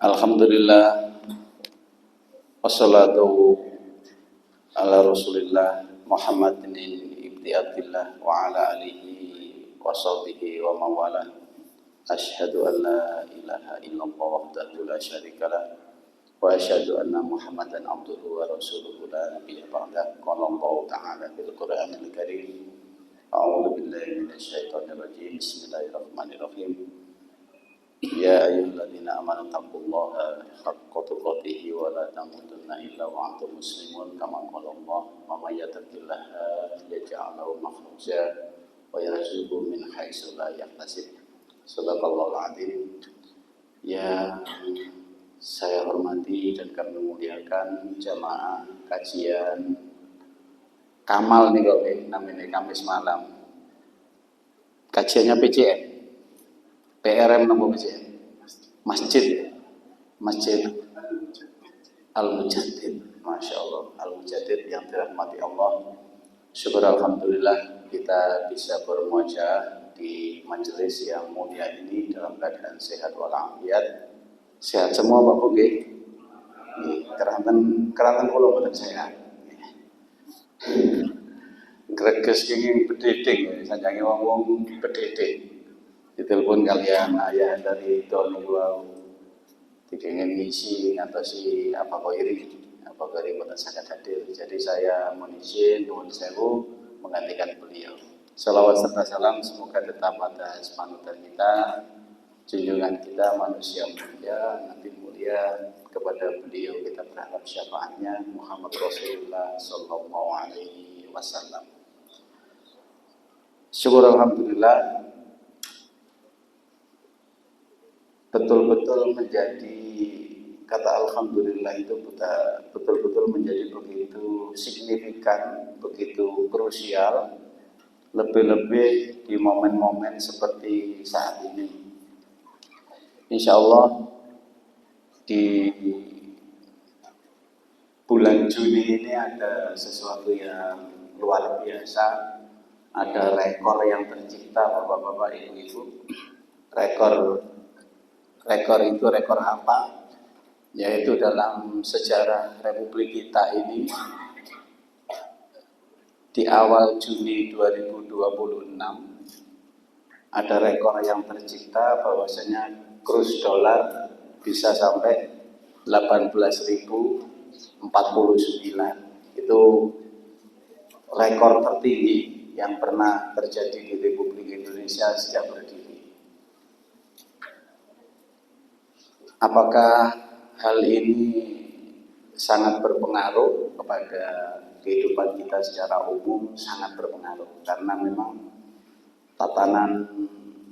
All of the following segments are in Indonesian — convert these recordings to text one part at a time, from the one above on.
Alhamdulillah wassalatu ala rasulillah Muhammadin ibni Abdillah wa ala alihi wa sahbihi wa mawala. Asyhadu an la ilaha illallah wahdahu la syarikalah wa asyhadu anna Muhammadan abduhu wa rasuluhu la nabiyya ba'dah. Qala Allah ta'ala fil Qur'anil Karim. A'udzu billahi minasyaitonir rajim. Bismillahirrahmanirrahim. Ya ayyuhalladzina amanu taqullaha haqqa tuqatih wa la tamutunna illa wa antum muslimun kama qala Allah wa may yattaqillaha yaj'al lahu makhraja wa yarzuqhu min haitsu la yahtasib. Shadaqallahul adzim. Ya, saya hormati dan kami muliakan jamaah kajian Kamal nih kok namanya Kamis malam. Kajiannya PCM. PRM nomor masjid Al-Mujaddid, Masya Allah, Al-Mujaddid yang dirahmati Allah. Syukur Alhamdulillah kita bisa bermuajah di majelis yang mulia ini dalam keadaan sehat walafiat. Sehat semua Bapak G. Keranten kula mboten sehat. Greges kenging bedhedhing, sanjange wong-wong bedhedhing. Ditelepon kalian ayah dari Don Iwau dikengin ngisi ngatosi apa koiri apa koiri boten saged hadir. Jadi saya mohon izin nuwun sewu menggantikan beliau. Salawat serta salam semoga tetap atas panutan kita, junjungan kita manusia mulia, nabi mulia, kepada beliau kita berharap syafaatnya Muhammad Rasulullah sallallahu alaihi wasallam. Syukur Alhamdulillah betul-betul menjadi kata Alhamdulillah itu betul-betul menjadi begitu signifikan, begitu krusial, lebih-lebih di momen-momen seperti saat ini. Insya Allah di bulan Juni ini ada sesuatu yang luar biasa, ada rekor yang tercipta Bapak-bapak, Ibu-ibu. Rekor itu rekor apa? Yaitu dalam sejarah Republik kita ini di awal Juni 2026 ada rekor yang tercipta bahwasanya kurs dolar bisa sampai 18.049. Itu rekor tertinggi yang pernah terjadi di Republik Indonesia sejak berdiri. Apakah hal ini sangat berpengaruh kepada kehidupan kita secara umum? Sangat berpengaruh, karena memang tatanan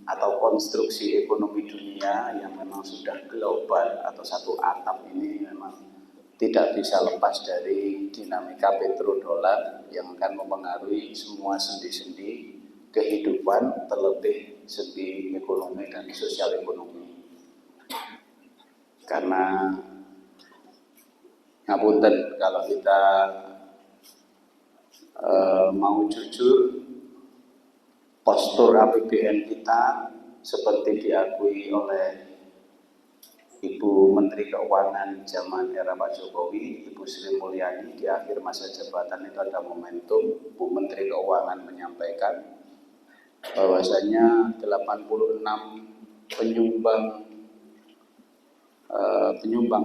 atau konstruksi ekonomi dunia yang memang sudah global atau satu atap ini memang tidak bisa lepas dari dinamika petrodolar yang akan mempengaruhi semua sendi-sendi kehidupan, terlebih sendi ekonomi dan sosial ekonomi. Karena ngapunten kalau kita mau jujur, postur APBN kita seperti diakui oleh Ibu Menteri Keuangan zaman era Pak Jokowi, Ibu Sri Mulyani, di akhir masa jabatan itu ada momentum Bu Menteri Keuangan menyampaikan bahwasanya 86 penyumbang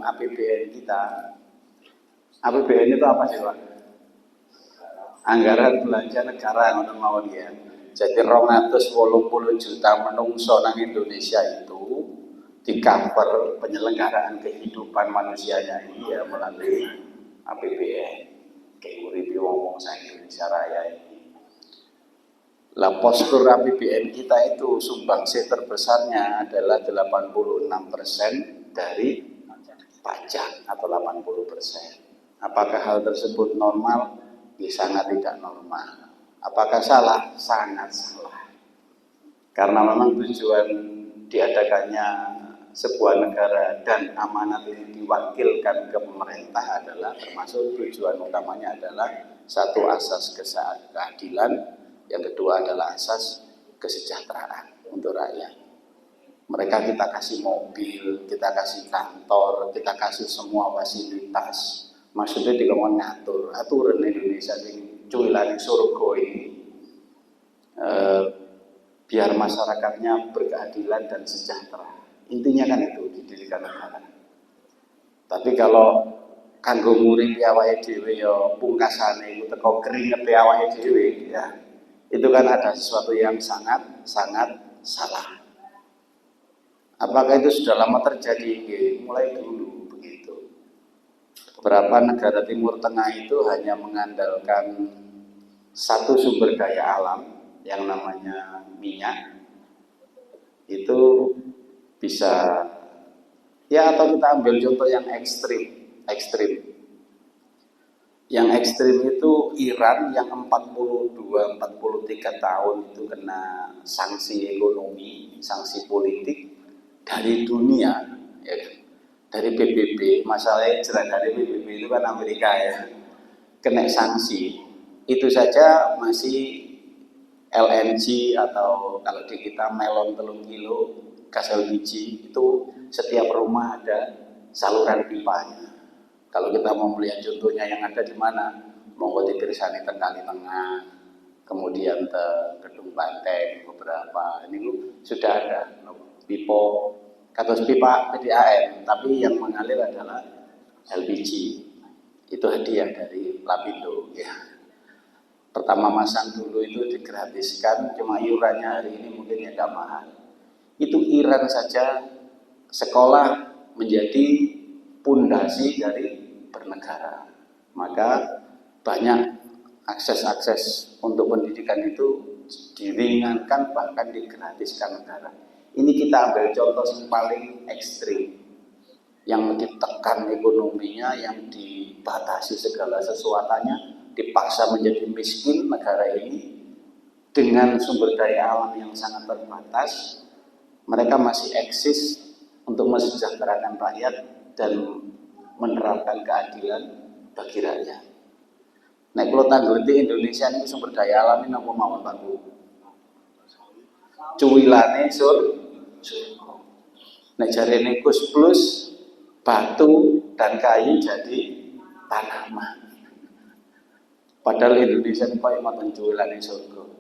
APBN kita. APBN itu apa sih Pak? Anggaran belanja negara ngoten mawon ya. Jadi 280 juta menungso nang Indonesia itu di cover penyelenggaraan kehidupan manusianya ini ya melalui APBN. Kayak uripe wong-wong sak Indonesia Raya ini. Lah postur APBN kita itu sumbangsih terbesarnya adalah 86% dari pajak atau 80%. Apakah hal tersebut normal? Ya, sangat tidak normal. Apakah salah? Sangat salah. Karena memang tujuan diadakannya sebuah negara dan amanat ini diwakilkan ke pemerintah adalah termasuk tujuan utamanya adalah satu asas keadilan, yang kedua adalah asas kesejahteraan untuk rakyat. Mereka kita kasih mobil, kita kasih kantor, kita kasih semua fasilitas. Maksudnya dikongkon ngatur, aturan Indonesia sing cuwilan surga ini. Biar masyarakatnya berkeadilan dan sejahtera. Intinya kan itu didirikan negara. Tapi kalau kanggo nguripi awake dhewe ya pungkasane iku teko kringete awake dhewe ya. Itu kan ada sesuatu yang sangat salah. Apakah itu sudah lama terjadi? Mulai dulu begitu. Beberapa negara Timur Tengah itu hanya mengandalkan satu sumber daya alam yang namanya minyak. Itu bisa ya, atau kita ambil contoh yang ekstrim. Yang ekstrim itu Iran yang 43 tahun itu kena sanksi ekonomi, sanksi politik dari dunia, ya, dari PBB. Masalahnya jelas dari PBB itu kan Amerika ya, kena sanksi. Itu saja masih LNG atau kalau di kita melon 3 kilo gas LPG itu setiap rumah ada saluran pipanya. Kalau kita mau melihat contohnya yang ada di mana, monggo dipirsani teng Kali Tengah, kemudian ke Gedung Banteng beberapa ini sudah ada pipo kados pipa PDAM, tapi yang mengalir adalah LPG. Itu hadiah dari Lapindo ya. Pertama masang dulu itu digratiskan, cuma iurannya hari ini mungkin ya agak mahal. Itu Iran saja sekolah menjadi pondasi dari bernegara. Maka banyak akses-akses untuk pendidikan itu diringankan bahkan digratiskan negara. Ini kita ambil contoh yang paling ekstrim, yang ditekan ekonominya, yang dibatasi segala sesuatunya, dipaksa menjadi miskin negara ini dengan sumber daya alam yang sangat terbatas. Mereka masih eksis untuk mesejahterakan rakyat dan menerapkan keadilan bagi rakyat. Nah, kalau tanggleti Indonesia ini sumber daya alam ini apa mawon Pak Bu? Cuwilane surga. Nek jarene Gus Plus batu dan kayu jadi tanaman. Padahal Indonesia ini kaya maten cuwilane surga.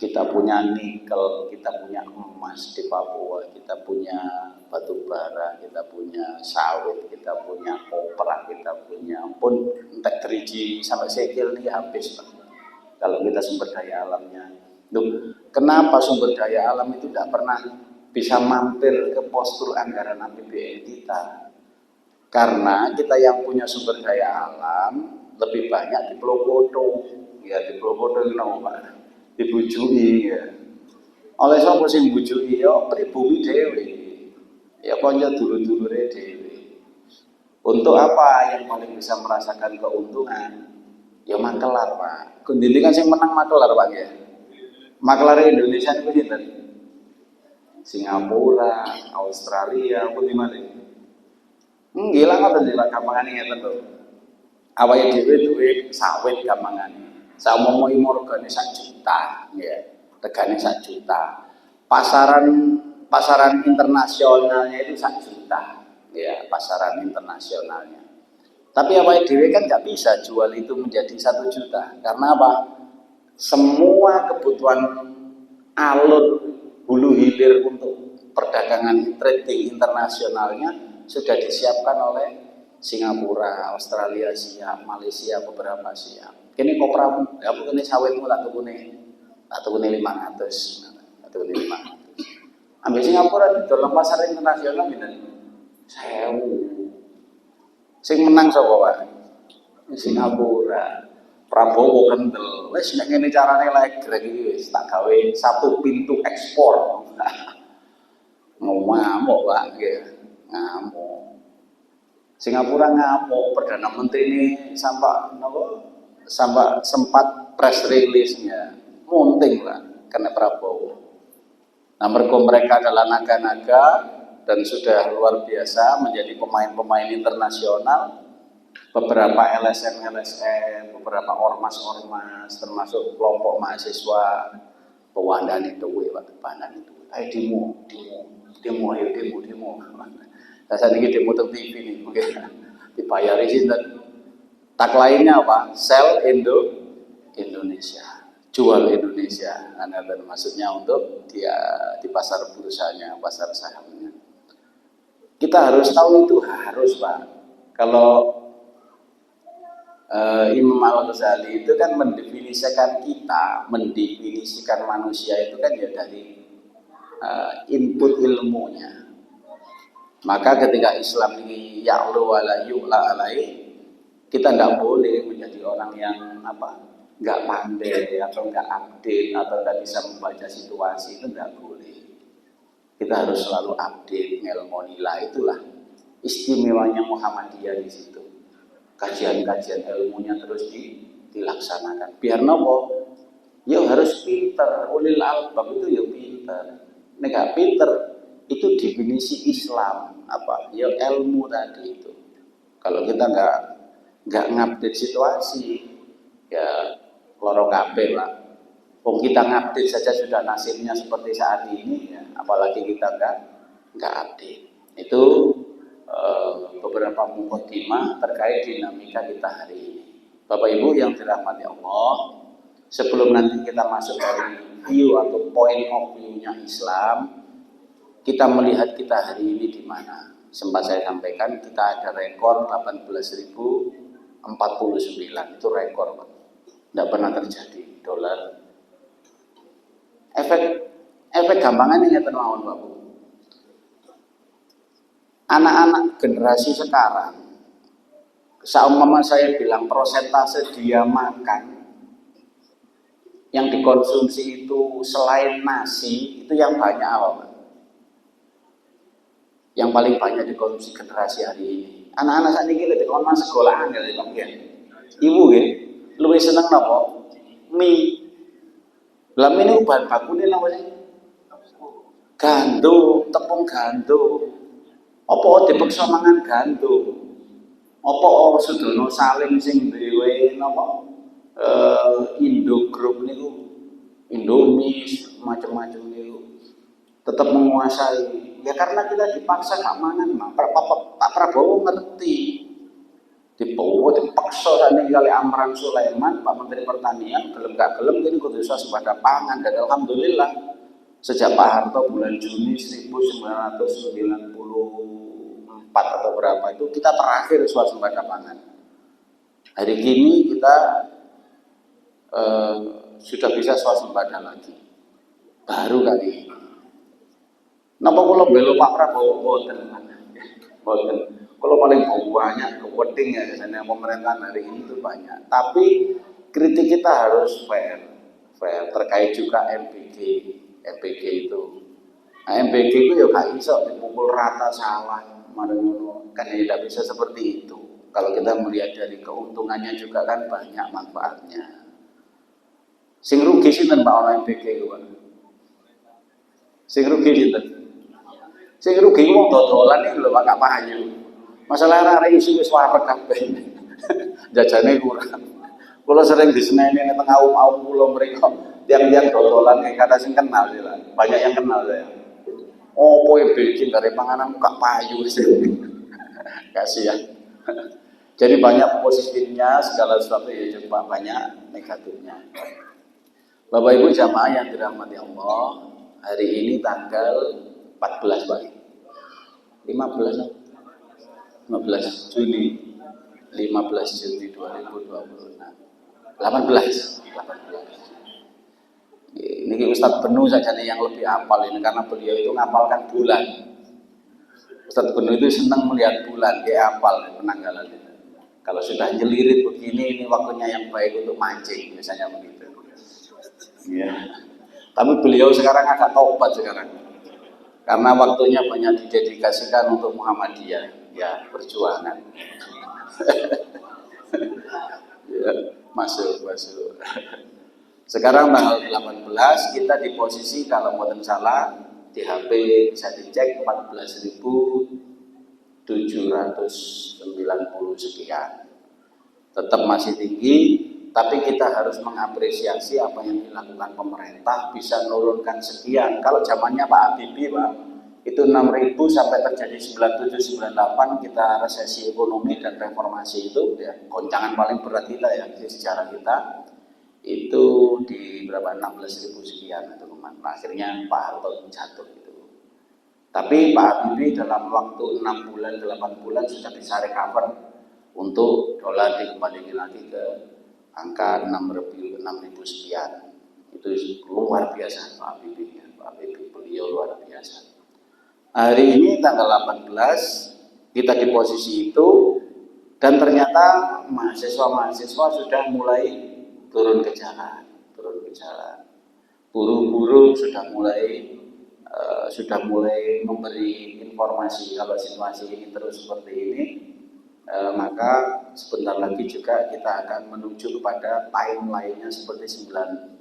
Kita punya nikel, kita punya emas di Papua, kita punya batu bara, kita punya sawit, kita punya kopra, kita punya pun entek 3G sampai sekil ini habis Pak. Kalau kita sumber daya alamnya. Loh, kenapa sumber daya alam itu tidak pernah bisa mampir ke postur anggaran APBN kita? Karena kita yang punya sumber daya alam lebih banyak di Pulau Koto, ya di Pulau Koto itu Pak. Dibujui ya. Oleh sapa sing bujui ya pribumi dhewe. Ya kanca dulur-dulure dhewe. Untuk apa yang paling bisa merasakan keuntungan? Ya makelar, Pak. Kondisi kan sing menang makelar, Pak ya. Makelar Indonesia niku sinten? Singapura, Australia, pun di mana? Gila ngoten lho gampangane ngeten lho. Awake dhewe duwe sawit gampangane. Saumpama regane 1 juta, ya. Regane 1 juta. Pasaran internasionalnya itu 1 juta, ya, pasaran internasionalnya. Tapi awake dhewe kan nggak bisa jual itu menjadi 1 juta. Karena apa? Semua kebutuhan alur hulu hilir untuk perdagangan trading internasionalnya sudah disiapkan oleh Singapura, Australia siap, Malaysia beberapa siap. Kini kopramu, ya mungkin sawitmu tak tukune 500, tak tukune 500. Ambil Singapura di dalam pasar internasional pinten? 1000. Sing menang sapa, Pak? Singapura. Prabowo kendel. Wis nek ngene carane legrek iki wis tak gawe satu pintu ekspor. Ngamuk, Pak, nggih. Ngamuk. Singapura ngamuk, Perdana Menteri ini sampai sempat press release-nya munting lah karena Prabowo. Nah, mereka adalah naga-naga dan sudah luar biasa menjadi pemain-pemain internasional. Beberapa LSM, beberapa ormas-ormas, termasuk kelompok mahasiswa pewandaan itu, Pak, demo demo. Saya ini demo teng TV nih, mungkin dibayari sinten. Tak lainnya apa? Sell Indonesia, jual Indonesia. Dan maksudnya untuk dia di pasar bursanya, pasar sahamnya. Kita harus tahu itu harus Pak. Kalau Imam Al-Ghazali itu kan mendefinisikan kita, mendefinisikan manusia itu kan ya dari input ilmunya. Maka ketika Islam ini ya'lu wa la yu'la alaih, kita nggak boleh menjadi orang yang nggak pandai atau nggak update atau nggak bisa membaca situasi, itu nggak boleh. Kita harus selalu update, ngelmonila. Itulah istimewanya Muhammadiyah di situ. Kajian-kajian ilmunya terus dilaksanakan. Biar nopo? Ya harus pinter. Ulil albab itu ya pinter. Nek nggak pinter, itu definisi Islam ya ilmu tadi itu. Kalau kita nggak ngupdate situasi, ya loro kabeh lah. Kita ngupdate saja sudah nasibnya seperti saat ini, ya apalagi kita nggak update. Itu beberapa mukadimah terkait dinamika kita hari ini. Bapak Ibu yang dirahmati Allah, sebelum nanti kita masuk dari view atau point of view-nya Islam, kita melihat kita hari ini di mana. Sempat saya sampaikan kita ada rekor 18.049, itu rekor Pak. Tidak pernah terjadi dolar. Efek gampangannya ngeten mawon Bapak. Anak-anak generasi sekarang, seumpama saya bilang persentase dia makan yang dikonsumsi itu selain nasi, itu yang banyak apa Pak? Yang paling banyak dikonsumsi generasi hari ini. Anak-anak saat ini lebih kon mas sekolahan ya mungkin. Ibu ya, lebih seneng napa? Mie. Lah ini bahan bakunya napa sih? Gandum, tepung gandum. Apa dipaksa mangan gandum? Apa Sudono Salim sing duwe napa? Indo Group niku Indomie macam-macam niku tetap menguasai. Ya karena kita dipaksa gak mangan, Pak Prabowo ngerti. Dipaksa tadi kali Amran Sulaiman, Pak Menteri Pertanian, gelem gak gelem ini kudu swasembada pangan. Dan alhamdulillah sejak Pak Harto bulan Juni 1994 atau berapa itu kita terakhir swasembada pangan. Hari ini kita sudah bisa swasembada lagi. Baru kali ini. Napa kula bela Pak Prabowo boten. Kalau paling banyak kepenting ya biasanya pemerintahan hari ini itu banyak. Tapi kritik kita harus fair terkait juga MBG itu. Nah, MBG itu ya gak iso dipukul rata salah, kan tidak bisa seperti itu. Kalau kita melihat dari keuntungannya juga kan banyak manfaatnya. Sing rugi sinten Pak orang MBG itu Pak? Sing rugi sinten? Sing rugi wong dodolan iki lho Pak gak payu. Masalah arek isi wis wareg kabeh. Jajane kurang. Kula sering diseneni ning tengah aum kula mriko, tiang-tiang dodolan kata sing kenal sih lah. Banyak yang kenal saya. Opo bikin dari panganan gak payu sih. Kasihan. Jadi banyak positifnya, segala sesuatu ya coba banyak negatifnya. Bapak Ibu jamaah yang dirahmati Allah, hari ini tanggal 14 Pak. 15 Juni 2026. 18. Ini Ustadz Benu saja nih yang lebih hafal ini karena beliau itu ngapalkan bulan. Ustadz Benu itu senang melihat bulan, dia hafal penanggalan itu. Kalau sudah nyelirit begini, ini waktunya yang baik untuk mancing, biasanya begitu. Ya. Tapi beliau sekarang agak taubat sekarang. Karena waktunya banyak didedikasikan untuk Muhammadiyah, ya perjuangan. Ya, masuk. Sekarang tanggal 18 kita di posisi kalau mau salah di HP bisa dicek 14.790 sekian. Tetap masih tinggi, tapi kita harus mengapresiasi apa yang dilakukan pemerintah bisa menurunkan sekian. Kalau zamannya Pak Habibie Pak, itu 6.000 sampai terjadi 97 98 kita resesi ekonomi dan reformasi itu ya goncangan paling berat kita ya di sejarah kita itu di berapa 16.000 sekian teman-teman. Nah, akhirnya Pak Harto jatuh itu. Tapi Pak Habibie dalam waktu 6 bulan 8 bulan sudah bisa recover untuk dolar dikembalikan lagi ke angka 6.000 sekian. Itu luar biasa Pak Habibie ya. Pak Habibie beliau luar biasa. Hari ini tanggal 18 kita di posisi itu dan ternyata mahasiswa-mahasiswa sudah mulai turun ke jalan. Buruh-buruh sudah mulai memberi informasi kalau situasi ini terus seperti ini, maka sebentar lagi juga kita akan menuju kepada timeline-nya seperti 9798.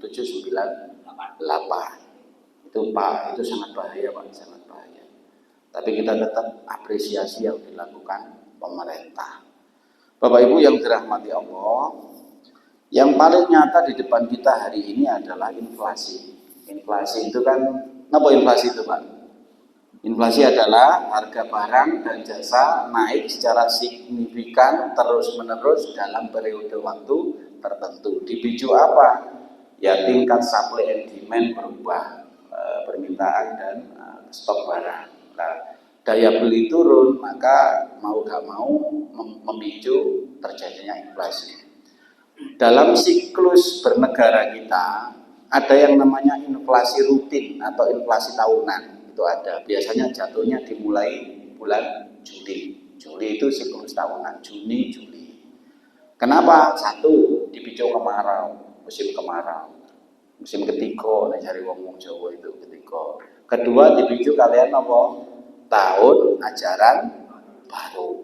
Itu sangat bahaya Pak, sangat bahaya. Tapi kita tetap apresiasi yang dilakukan pemerintah. Bapak Ibu yang dirahmati Allah, yang paling nyata di depan kita hari ini adalah inflasi. Inflasi itu kan, apa inflasi itu Pak? Inflasi adalah harga barang dan jasa naik secara signifikan terus-menerus dalam periode waktu tertentu. Dipicu apa? Ya tingkat supply and demand berubah, permintaan dan stok barang. Nah, daya beli turun, maka mau gak mau memicu terjadinya inflasi. Dalam siklus bernegara kita ada yang namanya inflasi rutin atau inflasi tahunan, itu ada. Biasanya jatuhnya dimulai bulan Juli. Juli itu siklus tahunan, Juni, Juli. Kenapa? Satu, dipicu kemarau, musim kemarau. Musim ketiga, nek cari wong Jawa itu ketiga. Kedua, dipicu kalian apa? Tahun ajaran baru.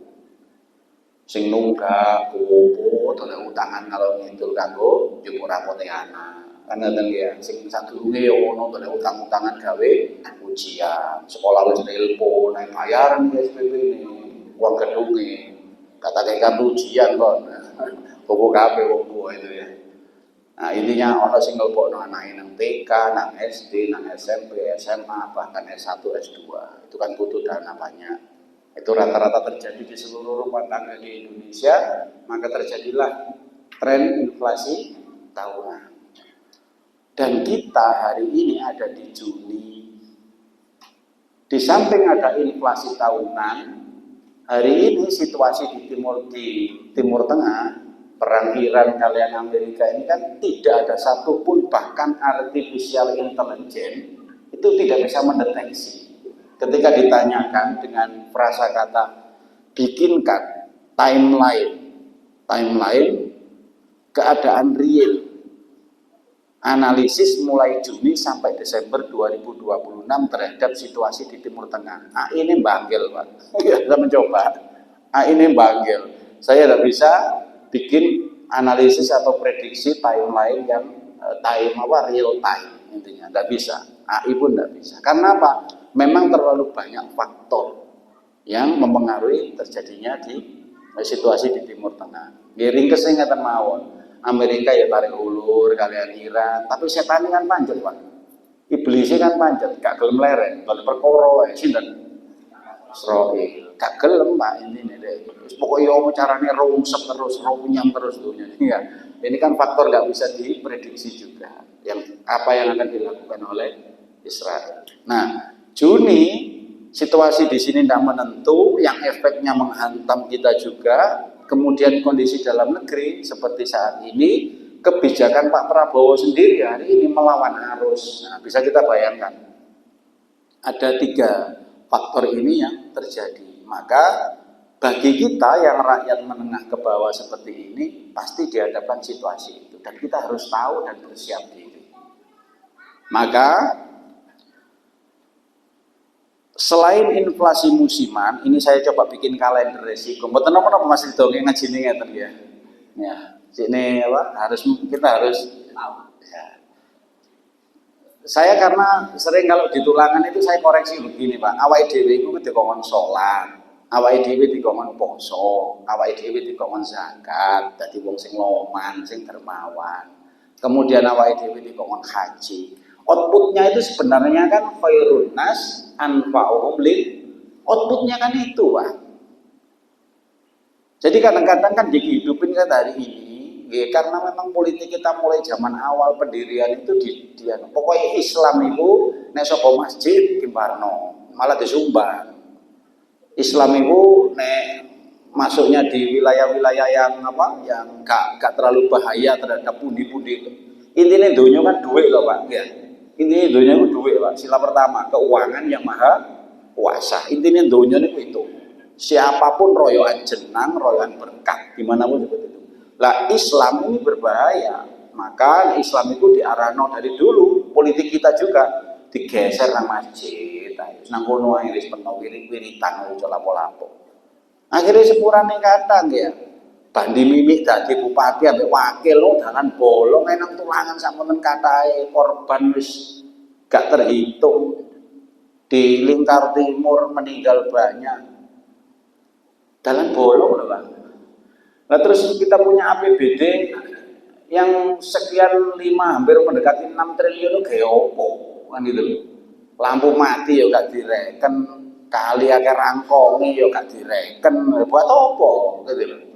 Sing nunggak kuwo tolak utangan kalau ngidul kanggo njupuk rapote anak. Kan ngoten ya, sing sadurunge ya ono tolak utang-utangan gawe ujian. Sekolah wis nelpon nek bayaran ya SPP ini, uang gedunge. Kata kartu ujian kon. Kuwo kabeh wong tua itu ya. Nah, intinya ono sing ngelpokno anake nang TK, nang SD, nang SMP, SMA, bahkan S1, S2. Itu kan butuh dana banyak. Itu rata-rata terjadi di seluruh rumah tangga di Indonesia, maka terjadilah tren inflasi tahunan. Dan kita hari ini ada di Juni. Di samping ada inflasi tahunan, hari ini situasi di Timur Tengah, perang Iran kalian Amerika ini kan tidak ada satupun bahkan artificial intelligence itu tidak bisa mendeteksi. Ketika ditanyakan dengan prasakata bikinkan timeline keadaan real analisis mulai Juni sampai Desember 2026 terhadap situasi di Timur Tengah. Ah ini banggil Pak, kita mencoba. Ah ini banggil. Saya tidak bisa bikin analisis atau prediksi timeline yang real time intinya, tidak bisa. AI pun tidak bisa. Karena apa? Memang terlalu banyak faktor yang mempengaruhi terjadinya di situasi di Timur Tengah. Giring kesingatan mawon. Amerika ya tarik ulur kalian Iran, tapi setan kan panjat Pak. Iblisnya kan panjat, gak gelem lereng, bal perkara sinten Israil. Gak gelem Pak ini deh. Pokoknya mau caranya rungsek terus, runyam terus dunia. Ya. Ini kan faktor gak bisa diprediksi juga. Yang apa yang akan dilakukan oleh Israel. Nah, Juni situasi di sini tidak menentu, yang efeknya menghantam kita juga. Kemudian kondisi dalam negeri seperti saat ini, kebijakan Pak Prabowo sendiri hari ini melawan arus. Nah, bisa kita bayangkan ada 3 faktor ini yang terjadi. Maka bagi kita yang rakyat menengah ke bawah seperti ini pasti dihadapkan situasi itu dan kita harus tahu dan bersiap diri. Maka selain inflasi musiman, ini saya coba bikin kalender resiko. Mboten napa-napa Mas Ridho ngajine ngeten ya. Ya, sini apa? Kita harus ya. Saya karena sering kalau di tulangan itu saya koreksi begini Pak. Awake dhewe iku dikongkon salat, awake dhewe dikongkon poso, awake dhewe dikongkon zakat, dadi wong sing loman, sing dermawan. Kemudian awake dhewe dikongkon haji. Outputnya itu sebenarnya kan khairun nas anfa'uhum lil, outputnya kan itu Pak. Jadi kadang-kadang kan di kehidupan kita hari ini, ya, karena memang politik kita mulai zaman awal pendirian itu pokoknya Islam itu nek sapa masjid timbarno, malah disumbat. Islam itu nek masuknya di wilayah-wilayah yang yang gak terlalu bahaya terhadap pundi-pundi. Intinya dunia kan duit loh Pak, ya. Intinya dunia itu duit Pak. Sila pertama, keuangan yang maha kuasa. Intinya dunia itu. Siapapun royoan jenang, royoan berkat, dimanapun seperti itu. Lah Islam ini berbahaya. Maka Islam itu diarahno dari dulu. Politik kita juga digeser nang masjid. Nang kono ae wis penuh wirid-wiritan ojo lapo-lapo. Akhirnya sepurane kadang ya. Bandi mimik dadi bupati ambek wakil lo dalan bolong enang tulangan sampun katahe korban wis gak terhitung. Di lingkar timur meninggal banyak. Dalan bolong loh Pak. Nah terus kita punya APBD yang sekian 5 hampir mendekati 6 triliun kayak opo kan gitu. Lampu mati ya gak direken, kali akeh rangkonge ya gak direken, buat opo gitu.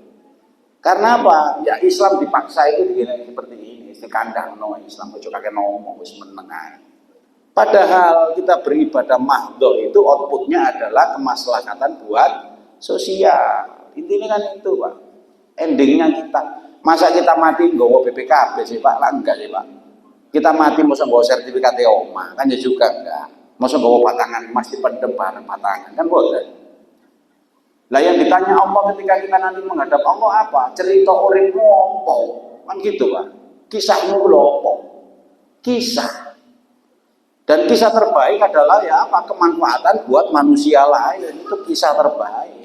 Karena apa? Ya Islam dipaksa itu begini seperti ini, dikandangno Islam ojo kakek ngomong wis meneng ae. Padahal kita beribadah mahdhah itu outputnya adalah kemaslahatan buat sosial. Intinya kan itu Pak. Endingnya kita, masa kita mati nggawa BPKB sih Pak? Lah enggak sih Pak. Kita mati masa nggawa sertifikat omah kan ya juga enggak. Masa nggawa patangan masih pendem bareng patangan kan boleh. Lah yang ditanya Allah ketika kita nanti menghadap Allah apa? Cerita uripmu apa? Kan gitu Pak. Kisahmu lho apa? Kisah. Dan kisah terbaik adalah ya apa? Kemanfaatan buat manusia lain. Itu kisah terbaik.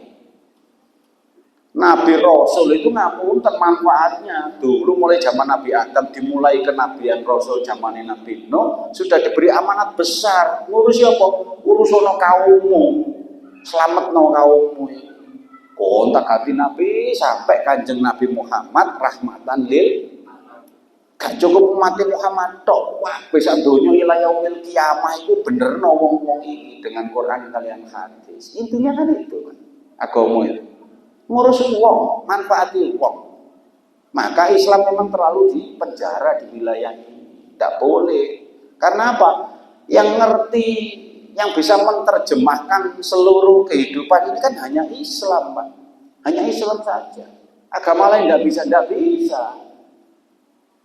Nabi Rasul itu ngapunten manfaatnya. Dulu mulai zaman Nabi Adam dimulai kenabian Rasul zaman Nabi Nuh sudah diberi amanat besar. Ngurus apa? Urusono kaummu. Selametno kaummu. Kontak hati Nabi sampai kanjeng Nabi Muhammad rahmatan lil. Gak cukup umat Muhammad tok. Wah, bisa donya ila yaumil kiamah itu bener no wong-wong ini dengan Quran kalian hadis. Intinya kan itu kan. Agama itu. Ngurus wong, manfaati wong. Maka Islam memang terlalu dipenjara di wilayah ini. Tidak boleh. Karena apa? Yang ngerti, yang bisa menerjemahkan seluruh kehidupan ini kan hanya Islam, Pak. Hanya Islam saja. Agama lain tidak bisa.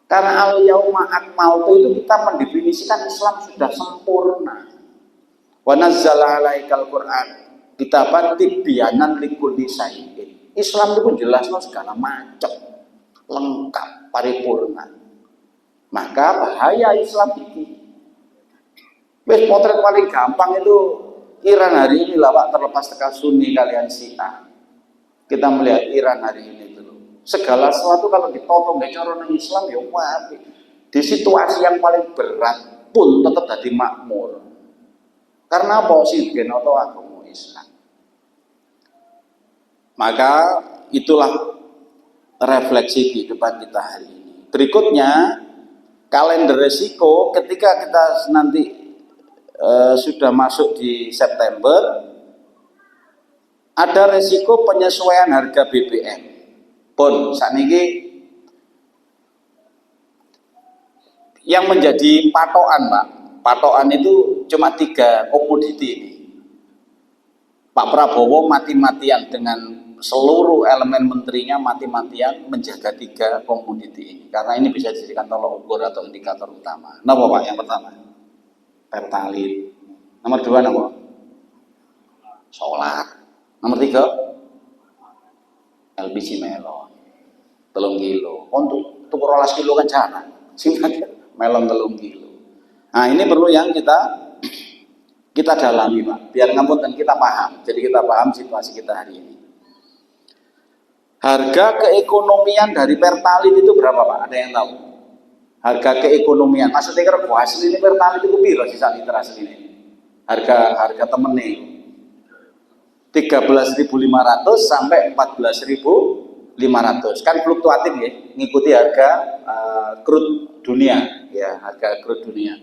Karena al-yauma akmaltu itu kita mendefinisikan Islam sudah sempurna. Wa nazzala 'alaikal Qur'an kitaban tibyanan likulli syai'in. Islam itu pun jelas segala macam, lengkap, paripurna. Maka bahaya Islam ini. Wes potret paling gampang itu Iran hari ini lah Pak, terlepas tekan Sunni kalian Syiah. Kita melihat Iran hari ini dulu. Segala sesuatu kalau ditotong nggak cara nang Islam ya wae. Di situasi yang paling berat pun tetap jadi makmur. Karena apa sih genoto agama Islam? Maka itulah refleksi kehidupan kita hari ini. Berikutnya kalender resiko ketika kita nanti sudah masuk di September, ada resiko penyesuaian harga BBM. Pun saat ini yang menjadi patokan Pak, patokan itu cuma 3 komoditi ini. Pak Prabowo mati-matian dengan seluruh elemen menterinya mati-matian menjaga 3 komoditi ini. Karena ini bisa dijadikan tolok ukur atau indikator utama. Napa Pak yang pertama? Pertalite. Nomor 2 napa? Solar. Nomor 3 LPG melon. 3 kilo. Untuk tuku 12 kilo kan jarang. Singkat melon 3 kilo. Nah, ini perlu yang kita dalami, Pak. Biar ngapunten kita paham. Jadi kita paham situasi kita hari ini. Harga keekonomian dari Pertalite itu berapa, Pak? Ada yang tahu? Harga keekonomian. Maksudnya kalau hasil ini Pertalite itu piro sisa liter hasil ini? Harga temene 13.500 sampai 14.500 kan fluktuatif ya, ngikuti harga crude dunia ya, harga crude dunia.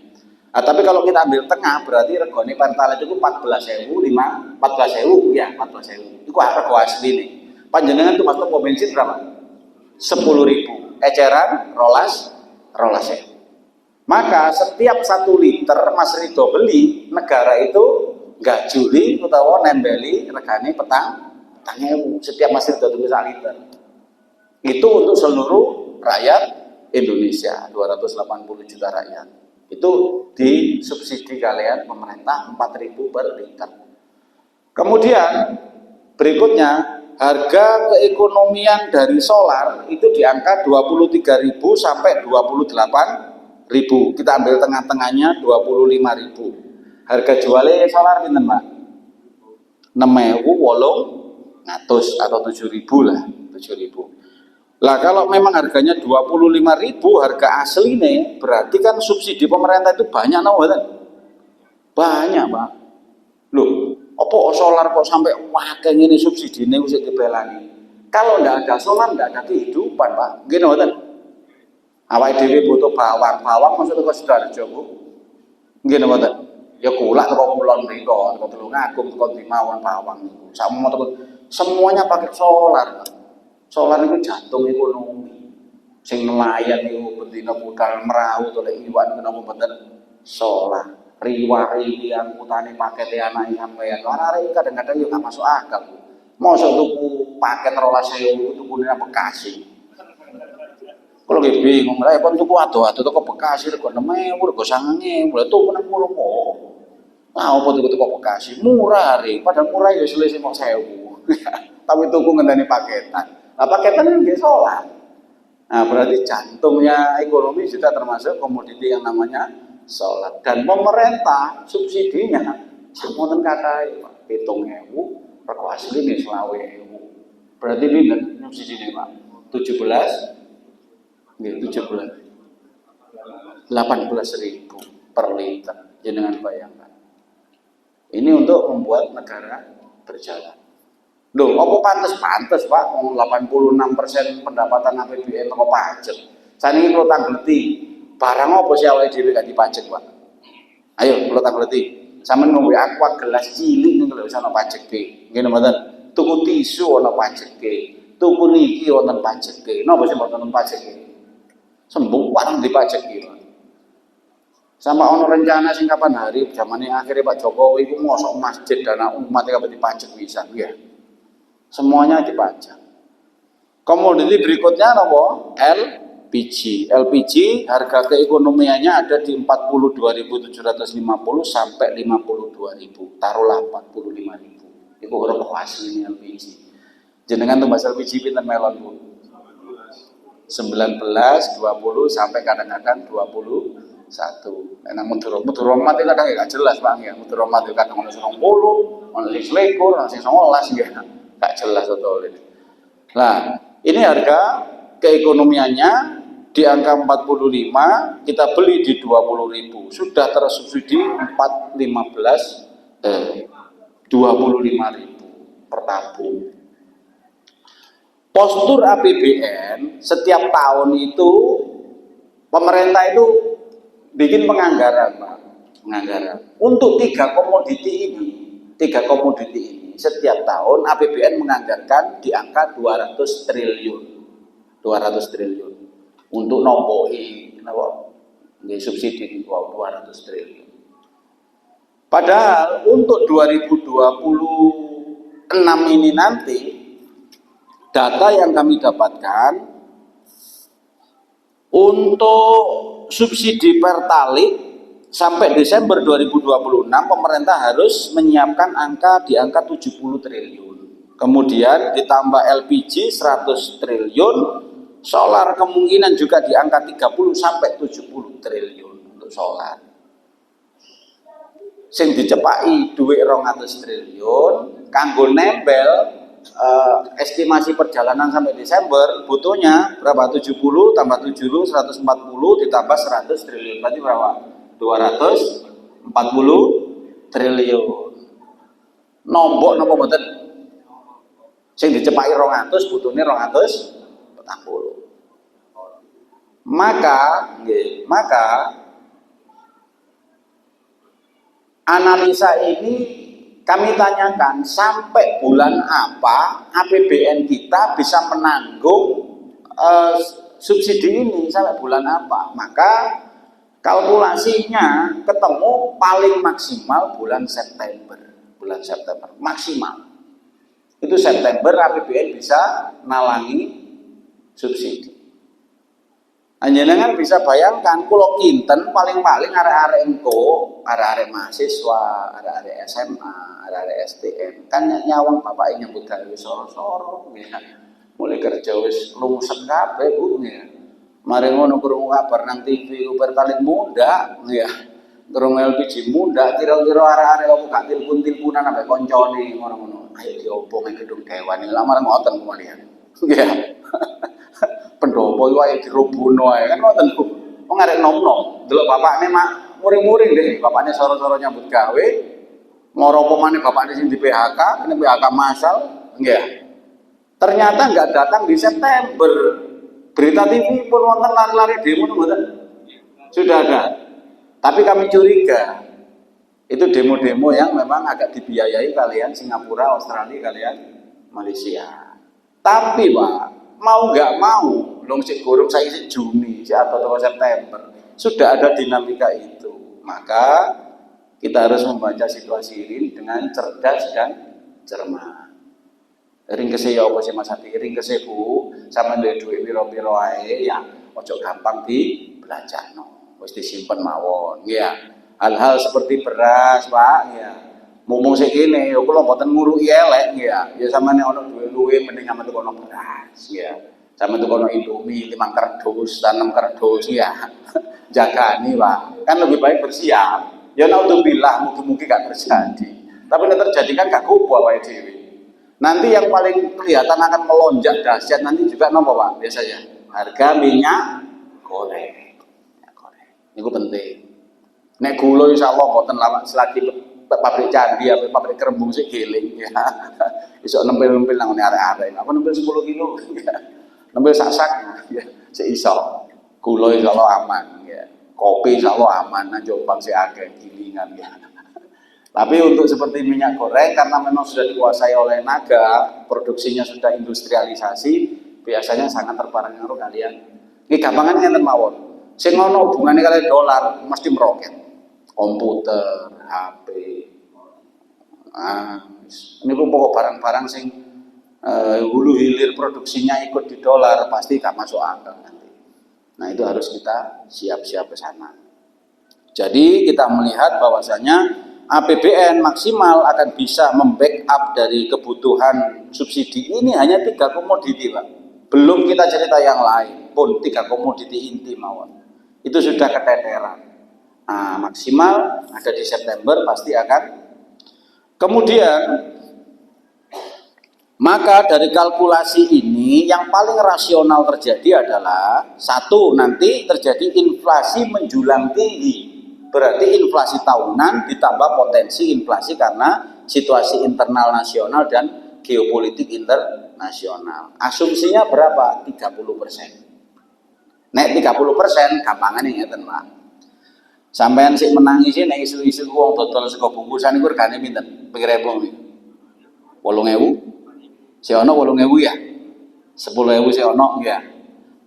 Nah, tapi kalau kita ambil tengah berarti regane Pertalite itu 14.000 ya 14.000. Itu rego asli nih. Panjenengan tuh mas pom bensin berapa? 10.000. Eceran rolas ya. Maka setiap 1 liter Mas Ridho beli, negara itu nggak juli utawa nembeli regane petang setiap Mas Ridho tulis 1 liter. Itu untuk seluruh rakyat Indonesia, 280 juta rakyat. Itu disubsidi kalian pemerintah 4.000 per liter. Kemudian berikutnya harga keekonomian dari solar itu di angka 23.000 sampai 28.000. Kita ambil tengah-tengahnya 25.000. Harga jualnya solar pinten, Pak? 6.800 atau 7.000 lah, 7.000. Lah kalau memang harganya 25.000 harga aslinya, berarti kan subsidi pemerintah itu banyak banyak, Pak. Loh, apa solar kok sampai wakeng ini subsidi ini usah dibelani? Kalau nggak ada solar nggak ada kehidupan, Pak. Gini ngoten. Awake dhewe butuh bawang maksudnya kok Sidoarjo, Bu. Gini ngoten. Ya kulak teko kulon mriko, teko Tulungagung, teko Timawon bawang niku. Semuanya pakai solar, Pak. Solar itu jantung ekonomi. Sing nelayan itu bendina budal merahu oleh iwan kenapa bener solar. Riwari yang putane paket anake sampean. Arek kadang-kadang yo gak masuk akal. Mosok tuku paket 12.000 tukune nang Bekasi. Kalau nggih bingung, lha pun tuku ado-ado teko Bekasi rego 6.000, rego 9.000, lha tuku nang kono kok. Lah opo tuku teko Bekasi? Murah re, padahal murah ya selisih mok 1.000. Tapi tuku ngenteni paketan. Nah, paketan yang dia solar. Nah, berarti jantungnya ekonomi juga termasuk komoditi yang namanya solar. Dan pemerintah subsidinya sampun kathah, Pak. 7.000, rego asline 20.000. Berarti pinten subsidine, Pak? 17 nggih 18.000 per liter. Jenengan bayangkan. Ini untuk membuat negara berjalan. Loh, apa pantes Pak, 86% pendapatan APBN teko pajak. Saniki kula tangleti, barang apa sih awake dhewe gak dipajak, Pak? Ayo kula tangleti. Sampeyan ngombe aqua gelas cilik niku lho wis ana pajeke. Nggih mboten? Tuku tisu ana pajeke. Tuku niki wonten pajeke. Napa sih mboten pajeke? Sembung warang dipajeki, Pak. Sama ono rencana sing kapan hari zamane akhirnya Pak Jokowi iku mosok masjid dana umat kabeh dipajak pisan, nggih. Semuanya dipajak. Komoditi berikutnya apa? LPG. LPG harga keekonomiannya ada di 42.750 sampai 52.000. Taruhlah 45.000. Iku ora asline LPG. Jenengan tuh bahasa LPG pinten melon, Bu? 19, 20 sampai kadang-kadang 21. Nek mutu romat itu kadang gak jelas, Pak ya. Mutu romat itu kadang ono 20, ono sing 21, ono sing 19 ya. Gak jelas total ini. Nah, ini harga keekonomiannya di angka 45, kita beli di 20.000. Sudah tersubsidi 25.000 per tabung. Postur APBN setiap tahun itu pemerintah itu bikin penganggaran, Pak. Penganggaran untuk tiga komoditi ini. Setiap tahun APBN menganggarkan di angka 200 triliun untuk nombohi subsidi di 200 triliun. Padahal untuk 2026 ini nanti data yang kami dapatkan untuk subsidi Pertalite sampai Desember 2026 pemerintah harus menyiapkan di angka 70 triliun. Kemudian ditambah LPG 100 triliun, solar kemungkinan juga di angka 30 sampai 70 triliun untuk solar. Sing dicepaki duit 200 triliun kanggo nempel estimasi perjalanan sampai Desember butuhnya berapa? 70 tambah 70 140 ditambah 100 triliun. Berarti berapa? 240 triliun. Nombok napa mboten? Sing dicepaki 200 butuhnya 240. Maka analisa ini kami tanyakan sampai bulan apa APBN kita bisa menanggung subsidi ini sampai bulan apa. Maka kalkulasinya ketemu paling maksimal bulan September. Bulan September maksimal. Itu September APBN bisa nalangi subsidi. Anjenengan bisa bayangkan kulo kinten paling-paling arek-arek engko, arek-arek mahasiswa, arek-arek SMA, arek-arek STM kan nyawang bapake nyambut gawe soro-soro ya. Mulai kerja wis lungset kabeh Bu ya. Mari ngono krungu kabar nang TV Uber paling muda ya. Krungu LPG muda kira-kira arek-arek opo gak tilpun-tilpunan ambek koncone ngono-ngono. Ayo diobong ing gedung dewan iki lamar ngoten kemudian. Ya. Pendopo wae dirobono ae kan ngoten Bu. Wong arek nom-nom, delok bapakne mak muring-muring deh, bapakne soro-soro nyambut gawe. Ngoro apa maneh bapakne sing di PHK, kena PHK massal, nggih. Ternyata enggak datang di September. Berita TV pun wonten lari-lari demo mboten? Sudah ada. Tapi kami curiga itu demo-demo yang memang agak dibiayai kalian Singapura, Australia, kalian Malaysia. Tapi Pak, mau nggak mau, long sik gorong saya sik Juni, atau September, sudah ada dinamika itu. Maka kita harus membaca situasi ini dengan cerdas dan cermat. Ring kese ya apa sih Mas Hati? Ring kese Bu, sama duit piro-piro ae ya, ojo gampang dibelanjano. Wis disimpen mawon, ya. Hal-hal seperti beras, Pak, ya. Mumung sik kene, yo kula mboten nguruki elek, ya. Ya sampeyan ono duit luwe mending sampeyan tukono beras, ya. Sampeyan tukono Indomie 5 kardus, 6 kardus, ya. Jagani, Pak. Kan lebih baik bersiap. Ya naudzubillah, mugi-mugi gak terjadi. Tapi nek terjadi kan gak kubu awake dhewe. Nanti yang paling kelihatan akan melonjak dahsyat nanti juga nopo Pak biasanya harga minyak goreng. Ini penting. Nek gula insyaallah mboten lama selagi pabrik candi apa pabrik kerembung sik giling ya. Iso nempel-nempel nang arek-arek. Apa nempel 10 kilo ya. Nempel sak-sak ya sik iso. Gula insyaallah aman ya. Kopi insyaallah aman nang Jombang sik akeh gilingan ya. Tapi untuk seperti minyak goreng karena memang sudah dikuasai oleh naga, produksinya sudah industrialisasi, biasanya sangat terpengaruh kalian. Ini gampangan ngenten mawon. Sing ono hubungannya kalian dolar mesti meroket. Komputer, HP. Ini pokok barang-barang sing hulu hilir produksinya ikut di dolar pasti gak masuk akal nanti. Nah itu harus kita siap-siap ke sana. Jadi kita melihat bahwasanya APBN maksimal akan bisa membackup dari kebutuhan subsidi ini hanya 3 komoditi Pak. Belum kita cerita yang lain pun 3 komoditi inti mawon. Itu sudah keteteran. Nah, maksimal ada di September pasti akan. Kemudian maka dari kalkulasi ini yang paling rasional terjadi adalah satu nanti terjadi inflasi menjulang tinggi. Berarti inflasi tahunan ditambah potensi inflasi karena situasi internal nasional dan geopolitik internasional. Asumsinya berapa? 30%. Nek 30% gampangannya ngeten Pak. Sampeyan sik menangi sih nek isu-isu wong dodol sego bungkusan iku regane pinten? Ping ribu iki. 8.000. Si ono 8.000 ya. 10.000 si ono ya.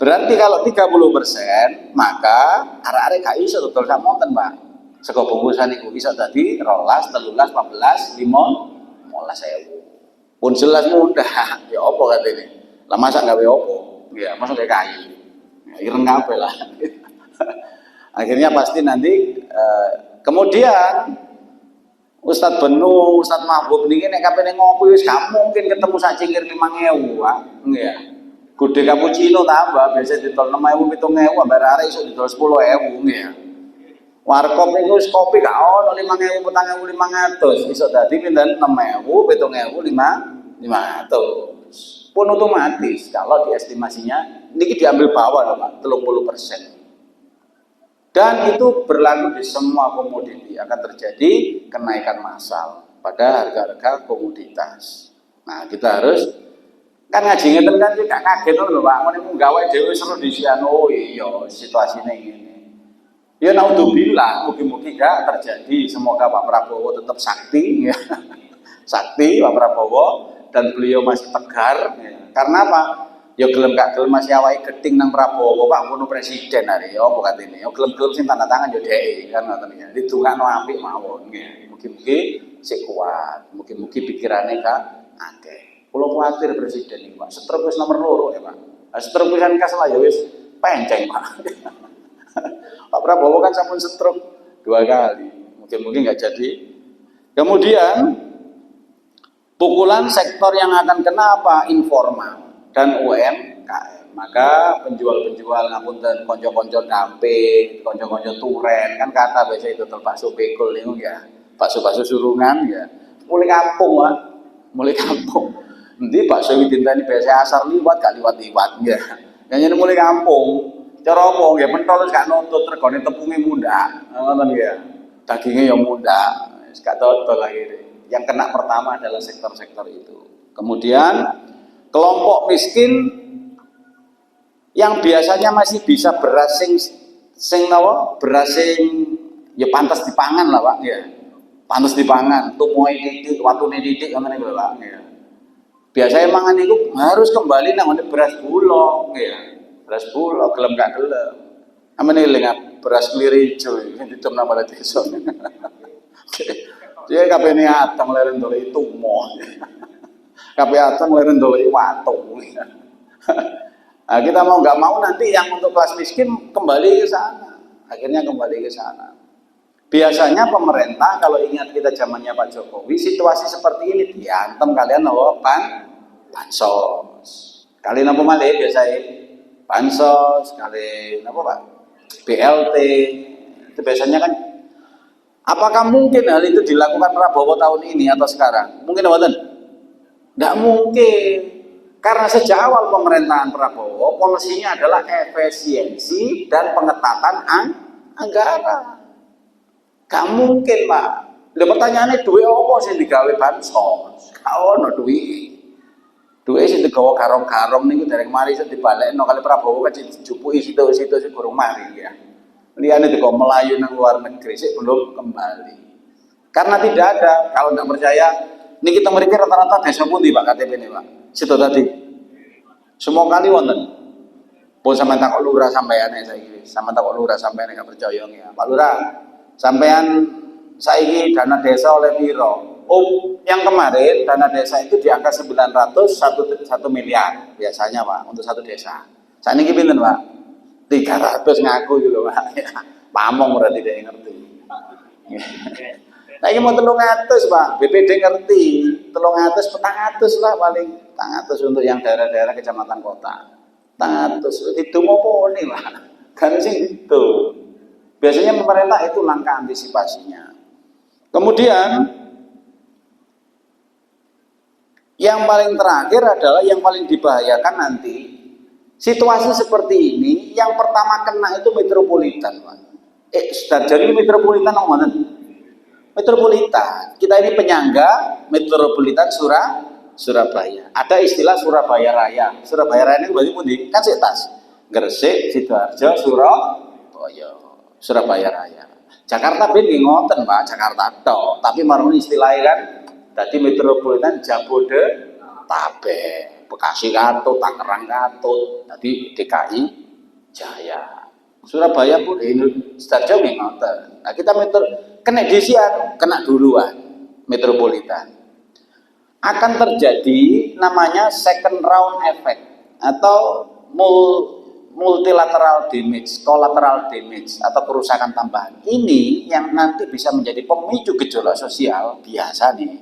Berarti kalau 30% maka arek-arek gak iso dodol sak monten, Pak. Sego bungkusan iku iso dadi 12, 13, 14, 15.000. Pun jelas mudah. Ya apa katene? Lah masa gawe apa? Ya, masa gawe kayu. Ya ireng kabeh lah. Akhirnya pasti nanti kemudian Ustadz Benu, Ustadz Mahbub niki nek kapene ngopi wis gak mungkin ketemu sak cingkir 5.000, Pak. Nggih. Gede cappuccino tambah biasa didol 6.000 7.000 ambar arek iso didol 10.000 nggih. Warkop niku wis kopi gak ono 5.000 4.500 iso dadi pinten 6.000 7.000 500. Pun otomatis kalau diestimasinya niki diambil bawah lho Pak 30%. Dan itu berlaku di semua komoditi akan terjadi kenaikan massal pada harga-harga komoditas. Nah, kita harus kan ngaji ngeten kan gak kaget lho Pak, ngene ku gawe dhewe seru disian. Oh iya, situasine ngene. Ya naudzubillah, mungkin-mungkin gak terjadi. Semoga Pak Prabowo tetap sakti, ya. Sakti Pak Prabowo dan beliau masih tegar. Ya. Karena apa? Ya gelem gak gelem masih awake geding nang Prabowo Pak ngono presiden hari ya apa katene. Ya gelem-gelem sing tanda tangan ya dhek kan ngoten ya. Ditungakno apik mawon nggih. Mugi-mugi sik kuat. Mugi-mugi pikirane Kak akeh. Kula kuwatir presiden iki Pak. Stroke wis nomor 2 ya Pak. Stroke kan kas lah ya wis penceng Pak. Pak Prabowo kan sampun stroke 2 kali. Mungkin nggak jadi. Kemudian pukulan sektor yang akan kena apa? Informal dan UMKM. Maka penjual-penjual ngapunten konco-konco dampe, konco-konco turen kan kata biasa itu bakso bekul niku ya. Bakso-bakso surungan ya. Mulai kampung Pak. Mulai kampung. Nanti bakso iki dinteni biasa asar liwat gak liwat-liwat ya. Yang mulai kampung. Cara apa nggih pentol wis gak nuntut regane tepunge mundhak. Ngoten nggih. Dagingnya yang mundhak, wis gak dodol lagi. Yang kena pertama adalah sektor-sektor itu. Kemudian kelompok miskin yang biasanya masih bisa beras sing napa? Beras sing ya pantas dipangan lah, Pak, ya. Pantas dipangan, tumuhe titik, watune titik ngoten niku lho, Pak, ya. Biasanya mangan itu harus kembali nang beras bulog, ya. Beras bulog gelem gak gelem. Amene eling beras klirijo sing ditem nang balai desa. Dia kabeh ateng leren ndoleki tumo. Kabeh ateng leren ndoleki watu. Nah, kita mau nggak mau nanti yang untuk kelas miskin kembali ke sana. Akhirnya kembali ke sana. Biasanya pemerintah kalau ingat kita zamannya Pak Jokowi, situasi seperti ini diantem kalian bansos. Kalian apa malih biasanya bansos, kalian apa Pak? BLT. Itu biasanya kan. Apakah mungkin hal itu dilakukan Prabowo tahun ini atau sekarang? Mungkin apa? Tidak mungkin. Karena sejak awal pemerintahan Prabowo, polisinya adalah efisiensi dan pengetatan anggaran. Gak mungkin Pak. Lha pertanyaannya duit apa sing digawe bansos? Gak ono duit. Duit sing digawa garong-garong niku dereng mari iso dibalekno kali Prabowo kan dijupuki situ-situ sing kurang mari ya. Liyane digawa melayu nang luar negeri sik belum kembali. Karena tidak ada, kalau tidak percaya, ini kita mriki rata-rata desa pundi Pak KTP ini Pak? Situ tadi. Semua kali wonten. Pun sampean takok lurah sampeyane saiki. Sampean takok lurah sampeyane gak percaya ya. Pak Lurah, sampean saiki dana desa oleh piro? Oh, yang kemarin dana desa itu di angka 900 1 miliar biasanya Pak untuk satu desa. Saniki pinten Pak? 300 ngaku gitu Pak. Pamong berarti dia ngerti. Nah ini mau 300 Pak, BPD ngerti 300, 400 lah paling 400 untuk yang daerah-daerah kecamatan kota 400, itu mau nih Pak kan sih itu. Biasanya pemerintah itu langkah antisipasinya. Kemudian yang paling terakhir adalah yang paling dibahayakan nanti. Situasi seperti ini, yang pertama kena itu metropolitan, Pak. Jadi metropolitan mana? Metropolitan. Kita ini penyangga metropolitan Surabaya. Ada istilah Surabaya Raya. Surabaya Raya ini berarti pundi? Kan setas. Gresik, Sidoarjo, Surabaya. Surabaya Raya. Jakarta ben ngoten, Pak, Jakarta tok. Tapi marune istilahnya kan dadi metropolitan Jabodetabek. Bekasi Katut, Tangerang Katut, tadi DKI Jaya. Surabaya pun ini Sidoarjo ngoten. Nah, kita kena disian, kena duluan metropolitan. Akan terjadi namanya second round effect atau multilateral damage, collateral damage atau kerusakan tambahan. Ini yang nanti bisa menjadi pemicu gejolak sosial biasa nih.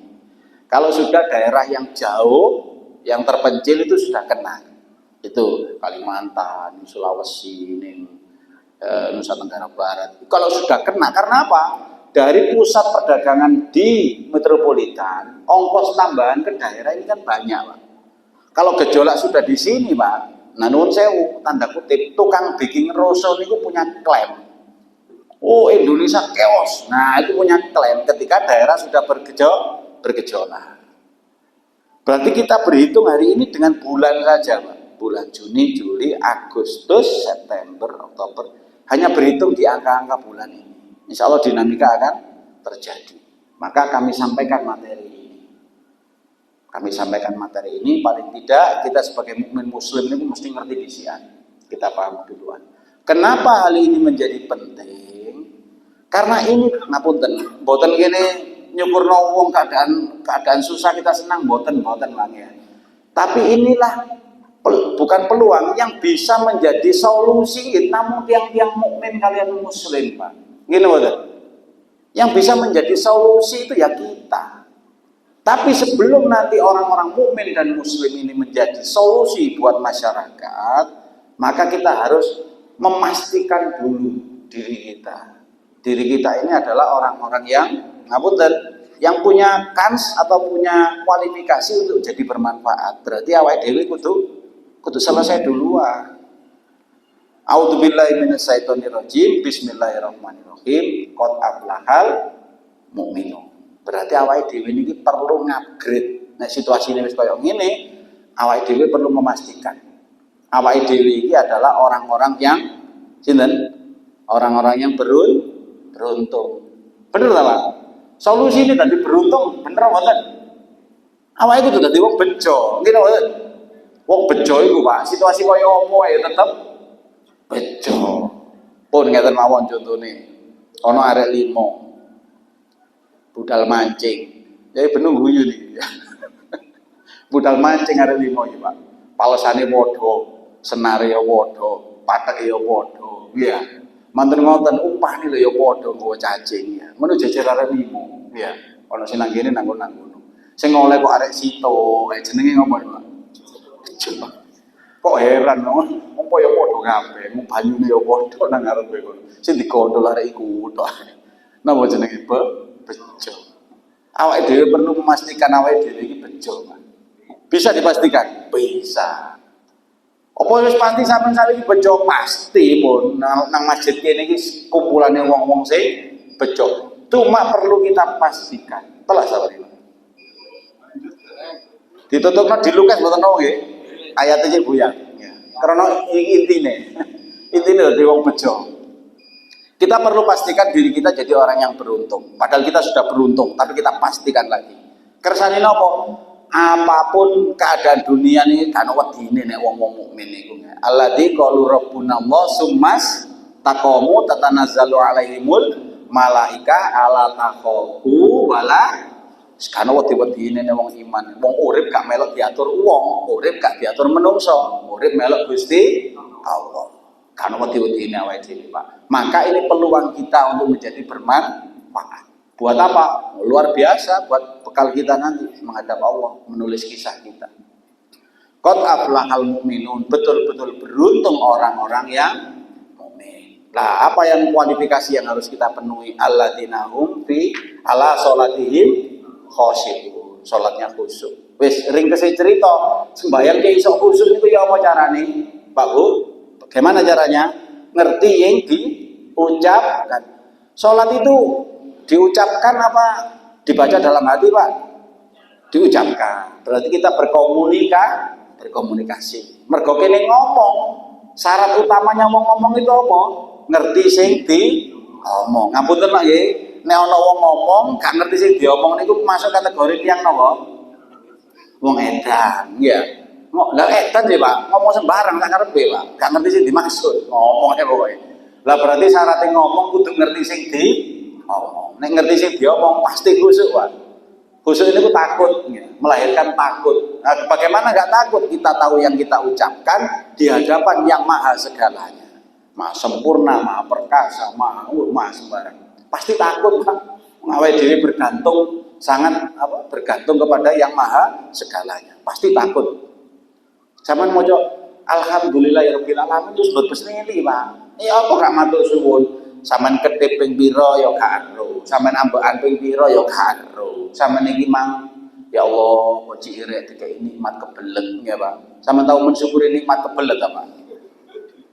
Kalau sudah daerah yang jauh yang terpencil itu sudah kena, itu Kalimantan, Sulawesi, Nusa Tenggara Barat. Kalau sudah kena, karena apa? Dari pusat perdagangan di metropolitan, ongkos tambahan ke daerah ini kan banyak, Pak. Kalau gejolak sudah di sini, Pak, nah nuwun sewu, tanda kutip, tukang bikin roso itu punya klaim. Oh, Indonesia chaos. Nah, itu punya klaim ketika daerah sudah bergejolak. Berarti kita berhitung hari ini dengan bulan saja, Pak. Bulan Juni, Juli, Agustus, September, Oktober. Hanya berhitung di angka-angka bulan ini. Insya Allah dinamika akan terjadi. Maka kami sampaikan materi ini. Kami sampaikan materi ini, paling tidak kita sebagai mukmin muslim ini mesti ngerti disian. Kita paham duluan. Kenapa hal ini menjadi penting? Karena ini ngapunten, mboten kene nyukurno wong keadaan susah kita senang mboten lah ya. Tapi inilah bukan peluang yang bisa menjadi solusi namun tiang-tiang mukmin kalian muslim, Pak. Gini betul. Yang bisa menjadi solusi itu ya kita. Tapi sebelum nanti orang-orang mukmin dan muslim ini menjadi solusi buat masyarakat, maka kita harus memastikan dulu diri kita. Diri kita ini adalah orang-orang yang ngapunten, yang punya kans atau punya kualifikasi untuk jadi bermanfaat. Berarti awake dhewe kudu selesai duluan. A'udzubillahi minasyaitonirrajim. Bismillahirrahmanirrahim. Qad aflahal mu'minun. Berarti awake dhewe niki perlu ngupgrade. Nek situasine wis kaya ngene, awake dhewe perlu memastikan awake dhewe iki adalah orang-orang yang sinten? Orang-orang yang beruntung. Bener ta, Pak? Solusi ini tadi beruntung, bener mboten? Awake kudu dadi wong bejo. Nggih mboten? Wong bejo iku, Pak, situasi kaya apa ya tetep bejo. Pun ngeten mawon contone. Ana arek 5 budal mancing. Jadi bener guyu nih. Budal mancing arek 5 iki, Pak. Palesane padha, senare ya padha, pateke ya padha. Iya. Manten ngoten upah nih lho ya padha nggawa cacing ya. Ngono jejer arek 5. Iya. Ana sing nang kene nang ngono. Sing oleh kok arek sito, jenenge ngopo, Pak? Coba. Kok heran wong ya padha kabeh, mung banyune ya padha nang ngarepe kono. Sing digondol arek iku tok. Napa jenenge bejo. Awake dhewe perlu memastikan awake dhewe iki bejo, Pak. Bisa dipastikan? Bisa. Apa wis pasti sampean saiki bejo pasti pun nang masjid kene iki kumpulane wong-wong sing bejo. Cuma perlu kita pastikan. Telah sabar. Ditutupno dilukas mboten napa nggih? Ayate iki buyang. Karena iki intine dadi wong bejo. Kita perlu pastikan diri kita jadi orang yang beruntung. Padahal kita sudah beruntung, tapi kita pastikan lagi. Kersane napa? Apapun keadaan dunia ini kan wedine nek wong-wong mukmin iku. Alladzi qalu rabbuna Allah summas taqamu tatanazzalu alaihimul malaika ala taqahu wala kan wedi-wedine nek wong iman. Wong urip gak melok diatur wong, urip gak diatur menungso, urip melok Gusti Allah. Kan wedi-wedine awake dhewe, Pak. Maka ini peluang kita untuk menjadi bermanfaat. Buat apa? Luar biasa buat bekal kita nanti menghadap Allah, menulis kisah kita. Qad aflahal mu'minun, betul-betul beruntung orang-orang yang mukmin. Lah, apa yang kualifikasi yang harus kita penuhi? Alladzina hum fi ala sholatihim khoshi'un. Salatnya khusyuk. Wis ring kese cerita, sembahyang ki iso khusyuk itu ya apa carane? Pak Bu, bagaimana caranya? Ngerti yang diucapkan. Salat itu diucapkan apa dibaca dalam hati, Pak? Diucapkan. Berarti kita berkomunikasi. Mergo kene ngomong. Syarat utamanya ngomong itu apa? Ngerti sing diomong. Ngapunten Pak nggih. Nek ana wong ngomong gak ngerti sing diomong niku masuk kategori tiyang napa? Wong edan, ya. Lah edan ya, Pak. Ngomong sembarang sak karepe, Pak. Gak ngerti sing dimaksud. Ngomongnya pokoke. Lah berarti syaratnya ngomong kudu ngerti sing diomong. Nek ngerti sing diomong pasti khusyuk, Pak. Khusyuk itu takut, melahirkan takut. Nah, bagaimana nggak takut? Kita tahu yang kita ucapkan di hadapan yang maha segalanya, maha sempurna, maha perkasa, maha sembarang. Pasti takut, Pak. Awake dhewe bergantung bergantung kepada yang maha segalanya. Pasti takut. Zaman mojo alhamdulillahirabbil alamin terus besneli, Pak. Ya apa gak matur suwun? Sampeyan ketip ping pira ya gak ero, sampeyan ambekan ping pira ya gak ero. Sampeyan iki mang ya Allah kok cirek dikai nikmat kebelet ya, Pak. Sampeyan tahu mensyukuri nikmat kebelet apa?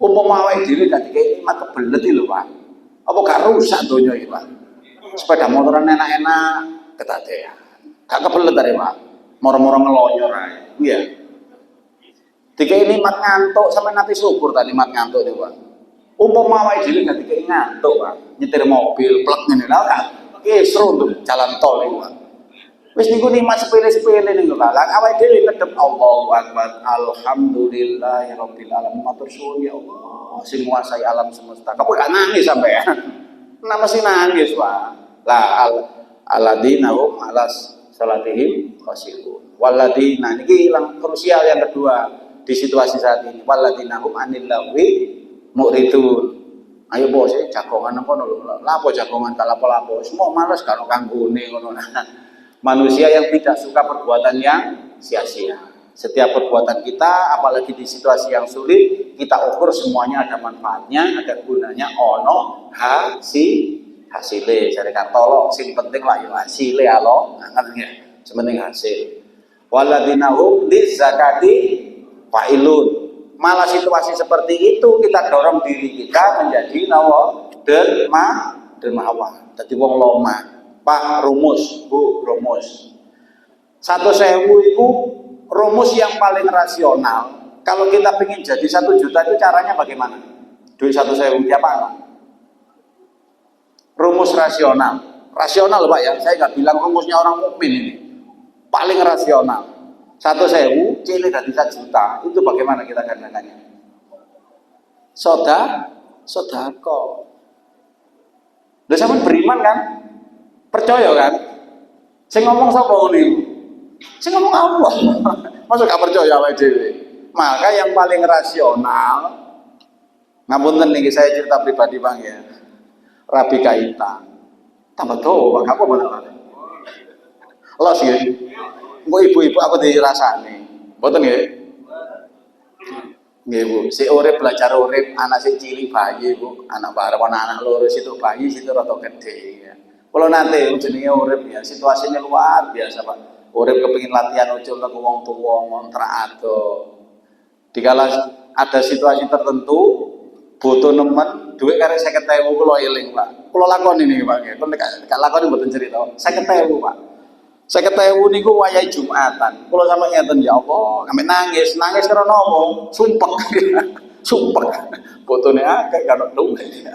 Umpama awake dhewe gak dikai nikmat kebelet iki lho, Pak. Apa gak rusak donya iki, Pak? Sepeda motoran enak-enak ketatean. Gak kebelet are, Pak. Moro-moro ngelonyor ae. Iya. Dikai nikmat ngantuk sampeyan nanti syukur ta nikmat ngantuk niku, Pak. Umpama awake dhewe dadi ngantuk, Pak. Nyetir mobil plek ngene lho kan. Kesro untuk jalan tol iki, Pak. Wis niku nikmat sepele-sepele niku, Pak. Lah awake dhewe ngedep Allahu Akbar. Alhamdulillahirabbil alamin. Matur suwun ya Allah, sing nguasai alam semesta. Kok gak nangis sampean? Kenapa sih nangis, Pak? Lah alladzina hum ala salatihim khashi'un. Walladzina niki ilang krusial yang kedua di situasi saat ini. Walladzina hum anil lagwi mu'ridun. Ayo bos, jagongan apa lho? Lapo jagongan kalapo-lapo. Semua males karo kanggone ngono. Manusia yang tidak suka perbuatan yang sia-sia. Setiap perbuatan kita, apalagi di situasi yang sulit, kita ukur semuanya ada manfaatnya, ada gunanya, ono hasilnya. Jadi katolok, sing penting lah ya hasilnya alo, ngerti. Sementing hasil. Walladzina hum lizakati fa'ilun. Malah situasi seperti itu kita dorong diri kita menjadi dermawan. Jadi wong loma. Pak rumus, Bu rumus. 1.000 itu rumus yang paling rasional. Kalau kita ingin jadi 1 juta itu caranya bagaimana? Duit 1.000 tiap apa? Rumus rasional. Rasional Pak ya. Saya nggak bilang rumusnya orang mukmin ini. Paling rasional. 1.000 cilik dari 1 juta itu bagaimana kita gandakannya? Sodako. Udah sama beriman kan? Percaya kan? Saya ngomong sapa ini? Saya ngomong Allah. Masa gak percaya awake dhewe? Maka yang paling rasional, ngapunten niki saya cerita pribadi Bang ya. Rabi Kaita. Tambah doa, apa benar? Los ya. Engko ibu-ibu aku dirasani. Mboten nggih? Nggih, Bu. Si urip belajar urip, anak sing cilik bayi, Bu. Anak bareng anak loro situ bayi, situ rada gede ya. Kalau nanti jenenge urip ya, situasinya luar biasa, Pak. Urip kepengin latihan ucul ke wong tuwa ngontrak ado. Dikala ada situasi tertentu butuh nemen duit karek 50.000 kula eling, Pak. Kula lakoni niki, Pak. Kula nek lakoni mboten cerita. 50.000, Pak. 50.000 niku wayahe Jumatan. Kula sampe ngeten ya Allah, sampe nangis karena apa? Sumpek. Botone akeh kan duwe.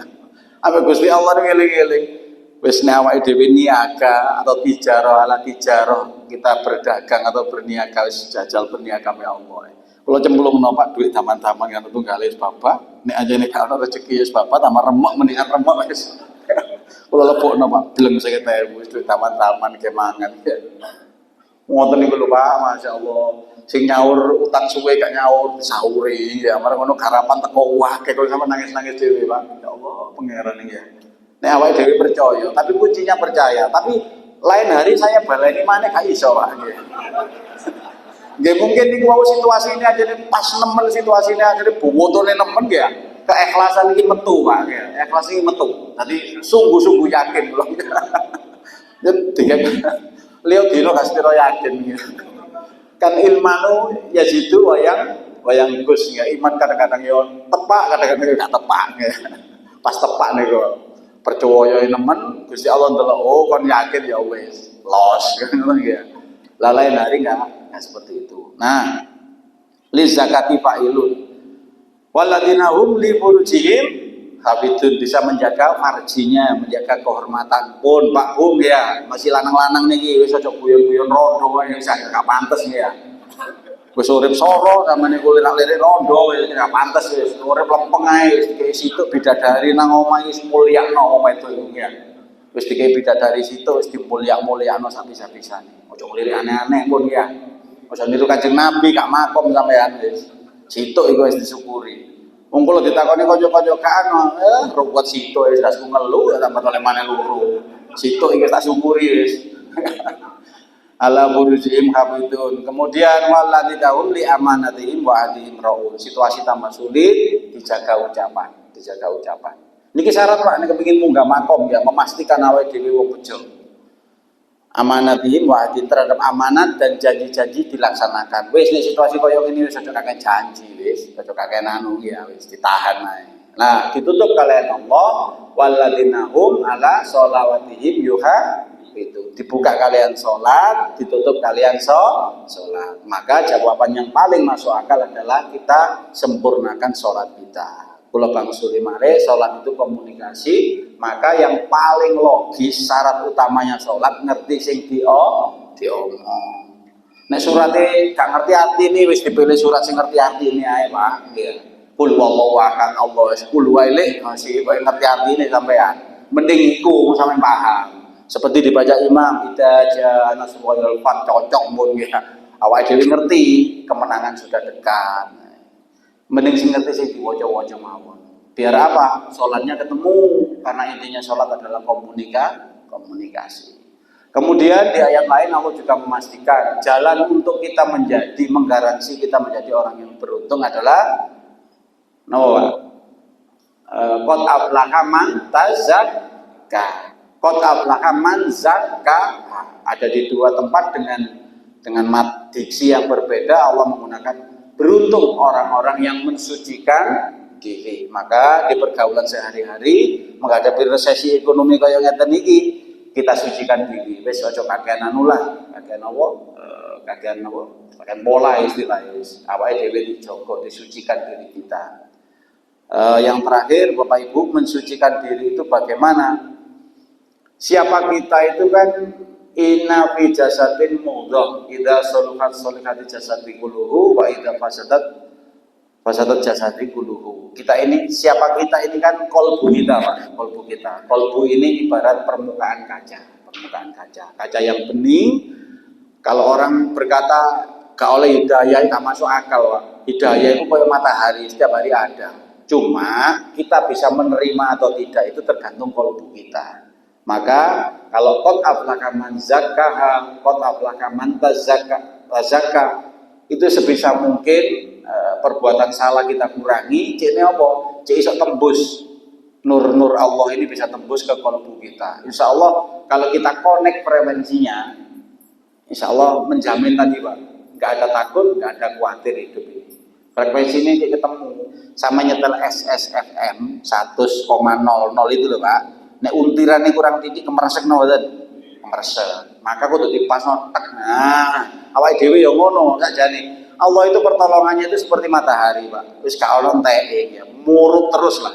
Apa Gusti Allah ngeling-eling. Wis nek awake dhewe niaga atau tijarah ala tijarah, kita berdagang atau berniaga wis jajal berniaga ya Allah. Kula cemplungno Pak duit taman-taman kan tunggale wis bapak. Nek aja nek ana rezeki wis bapak tambah remuk mendingan remuk wis. Kula lebokno Pak, belum 50.000 wis duit taman-taman kemangan. Ngoten niku lho Pak, masyaallah. Sing nyaur utang suwe gak nyaur disauri ya, marang ngono garapan teko akeh kok sampe nangis-nangis dhewe Pak. Ya Allah, pangeran iki ya. Nek awake dhewe percaya, tapi kuncinya percaya. Tapi lain hari saya baleni maneh gak iso Pak. Nggih mungkin niku wau situasi ini aja pas nemen situasi ini aja bobotone nemen ya. Keikhlasan ini metu Pak ya. Ikhlas ini metu. Dadi sungguh-sungguh yakin kula. Jadi lihat dino kasih yakin gitu. Kan ilmanu ya situ wayang gus ya. Iman kadang-kadang ya tepak, kadang-kadang gak tepak ya. Pas tepak nih kok percaya nemen Gusti Allah ndelok oh kon yakin ya wis los ngono ya. Lah lain hari enggak seperti itu. Nah, li zakati fa'ilun. Walladzina hum li furujihim hafidun, bisa menjaga marjinya, menjaga kehormatan pun Pak Bum ya. Masih lanang-lanang niki wis aja guyon-guyon rondo wae sak gak pantes ya. Wis urip soro samane kulirak-lirik rondo wis gak pantes wis urip lempeng ae wis dikei situk bidadari nang omahe wis mulyakno omah itu ya. Wis dikei bidadari situk wis dimulyak-mulyakno sapi-sapisane. Aja ngelirik aneh-aneh pun ya. Aja niru Kanjeng Nabi gak makom sampean wis. Situk iku wis disyukuri. Wong kula ditakoni kanca-kanca kan ruwet situk wis gak ngelu ya tambah oleh maneh loro. Situk iki tak syukuri wis. Ala burujihim hafidun. Kemudian walladidahum li amanatihim wa adihim raul. Situasi tambah sulit, dijaga ucapan. Niki syarat Pak, nek kepengin munggah makom ya, memastikan awake dhewe wong bejo. Amanatihim wa adihim, terhadap amanat dan janji-janji dilaksanakan. Wis nek situasi koyo ngene wis aja kakek janji wis, aja kakek anu ya wis ditahan ae. Nah, ditutup kalian Allah walladinahum ala sholawatihim itu dibuka kalian sholat, ditutup kalian sholat. Maka jawaban yang paling masuk akal adalah kita sempurnakan sholat kita. Kula bangsuli malih salat itu komunikasi, maka yang paling logis syarat utamanya salat ngerti sing diomong. Nek surate gak ngerti artine wis dipilih surat sing ngerti artine ae, Pak. Nggih. Qul wallahu ahad, Allah qul wa ilaih masih ngerti artine sampean. Mending iku sampean paham. Seperti dibaca imam, idza nasrul fath cocok mun ya. Awake dhewe ngerti kemenangan sudah dekat. Mending sing ngerti sing diwaca-waca mawon. Biar apa? Salatnya ketemu, karena intinya salat adalah komunikasi. Kemudian di ayat lain Allah juga memastikan jalan untuk kita menggaransi kita menjadi orang yang beruntung adalah qad aflaha man tazakka. Qad aflaha man zakka. Ada di dua tempat dengan diksi yang berbeda Allah menggunakan beruntung orang-orang yang mensucikan diri. Maka di pergaulan sehari-hari menghadapi resesi ekonomi kaya ngeten iki kita sucikan diri, wis aja kakean anu lah, kakean bola istilahnya, awake dhewe dijogo, disucikan diri kita. Yang terakhir Bapak Ibu, mensucikan diri itu bagaimana? Siapa kita itu kan inna fi jasadin mudghah, idza saluhat jasadi kulluhu wa idza fasadat jasadi kulluhu. Kita ini, siapa kita ini kan kolbu kita, Pak. Kolbu kita. Kolbu ini ibarat permukaan kaca. Kaca yang bening. Kalau orang berkata gak oleh hidayah, gak masuk akal, Pak. Hidayah itu kayak matahari, setiap hari ada. Cuma kita bisa menerima atau tidak itu tergantung kolbu kita. Maka kalau qad aflaha man zakkaha, qad aflaha man tazakka, itu sebisa mungkin perbuatan salah kita kurangi, ciknya apa? Cik iso tembus nur Allah ini bisa tembus ke kolbu kita. Insya Allah kalau kita connect frekuensinya, insya Allah menjamin tadi, Pak, nggak ada takut, nggak ada khawatir hidup ini. Frekuensinya kita ketemu sama nyetel SSFM 100,00 itu loh, Pak. Nek untirannya kurang tinggi kemeresek kemeresek. Maka kudu dipasno tek. Nah, awake dhewe ya ngono sakjane. Allah itu pertolongannya itu seperti matahari, Pak. Wis gak ono enteke ya, murut terus lah.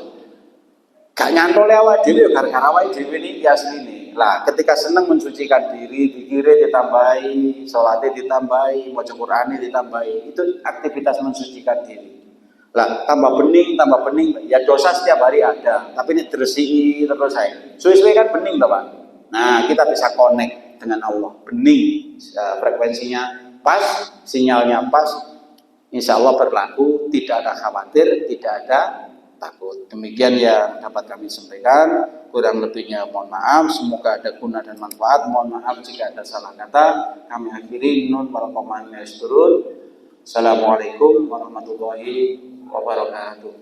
Gak nyantol awake dhewe gara-gara awake dhewe iki asline. Lah, ketika seneng mensucikan diri, dikire ditambahi, salate ditambahi, maca Qur'ane ditambahi, itu aktivitas mensucikan diri. Lah, tambah bening, ya dosa setiap hari ada, tapi ini diresihi terus saya. Suwe-suwe kan bening toh, Pak. Nah, kita bisa connect dengan Allah, bening, frekuensinya pas, sinyalnya pas, insya Allah berlaku, tidak ada khawatir, tidak ada takut. Demikian yang dapat kami sampaikan, kurang lebihnya mohon maaf, semoga ada guna dan manfaat. Mohon maaf jika ada salah kata. Kami akhiri, nun warakoman yasturun. Assalamualaikum warahmatullahi wabarakatuh.